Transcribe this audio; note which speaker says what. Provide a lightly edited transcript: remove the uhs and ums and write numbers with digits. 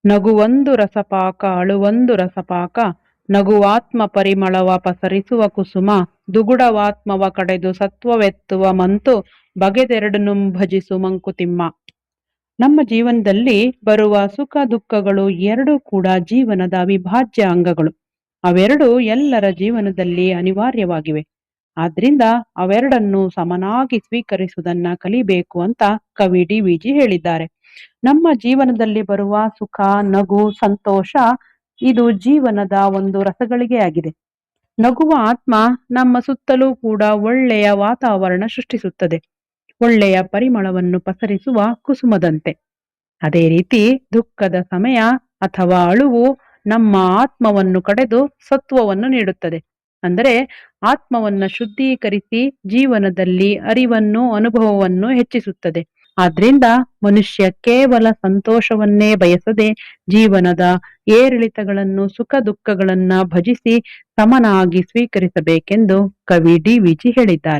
Speaker 1: ನಗುವೊಂದು ರಸಪಾಕ ಅಳುವೊಂದು ರಸಪಾಕ ನಗುವಾತ್ಮ ಪರಿಮಳವ ಪಸರಿಸುವ ಕುಸುಮ ದುಗುಡವಾತ್ಮವ ಕಡೆದು ಸತ್ವವೆತ್ತುವ ಮಂತು ಬಗೆದೆರಡನ್ನು ಭಜಿಸು ಮಂಕುತಿಮ್ಮ. ನಮ್ಮ ಜೀವನದಲ್ಲಿ ಬರುವ ಸುಖ ದುಃಖಗಳು ಎರಡೂ ಕೂಡ ಜೀವನದ ಅವಿಭಾಜ್ಯ ಅಂಗಗಳು. ಅವೆರಡು ಎಲ್ಲರ ಜೀವನದಲ್ಲಿ ಅನಿವಾರ್ಯವಾಗಿವೆ. ಆದ್ರಿಂದ ಅವೆರಡನ್ನು ಸಮನಾಗಿ ಸ್ವೀಕರಿಸುವುದನ್ನ ಕಲಿಬೇಕು ಅಂತ ಕವಿ ಡಿ.ವಿ.ಜಿ ಹೇಳಿದ್ದಾರೆ. ನಮ್ಮ ಜೀವನದಲ್ಲಿ ಬರುವ ಸುಖ, ನಗು, ಸಂತೋಷ ಇದು ಜೀವನದ ಒಂದು ರಸಗಳಿಗೆ ಆಗಿದೆ. ನಗುವ ಆತ್ಮ ನಮ್ಮ ಸುತ್ತಲೂ ಕೂಡ ಒಳ್ಳೆಯ ವಾತಾವರಣ ಸೃಷ್ಟಿಸುತ್ತದೆ, ಒಳ್ಳೆಯ ಪರಿಮಳವನ್ನು ಪಸರಿಸುವ ಕುಸುಮದಂತೆ. ಅದೇ ರೀತಿ ದುಃಖದ ಸಮಯ ಅಥವಾ ಅಳುವು ನಮ್ಮ ಆತ್ಮವನ್ನು ಕಡೆದು ಸತ್ವವನ್ನು ನೀಡುತ್ತದೆ. ಅಂದರೆ ಆತ್ಮವನ್ನ ಶುದ್ಧೀಕರಿಸಿ ಜೀವನದಲ್ಲಿ ಅರಿವನ್ನು ಅನುಭವವನ್ನು ಹೆಚ್ಚಿಸುತ್ತದೆ. ಆದ್ರಿಂದ ಮನುಷ್ಯ ಕೇವಲ ಸಂತೋಷವನ್ನೇ ಬಯಸದೆ ಜೀವನದ ಏರಿಳಿತಗಳನ್ನು, ಸುಖ ದುಃಖಗಳನ್ನ ಭಜಿಸಿ ಸಮನಾಗಿ ಸ್ವೀಕರಿಸಬೇಕೆಂದು ಕವಿ ಡಿ.ವಿ.ಜಿ ಹೇಳಿದ್ದಾರೆ.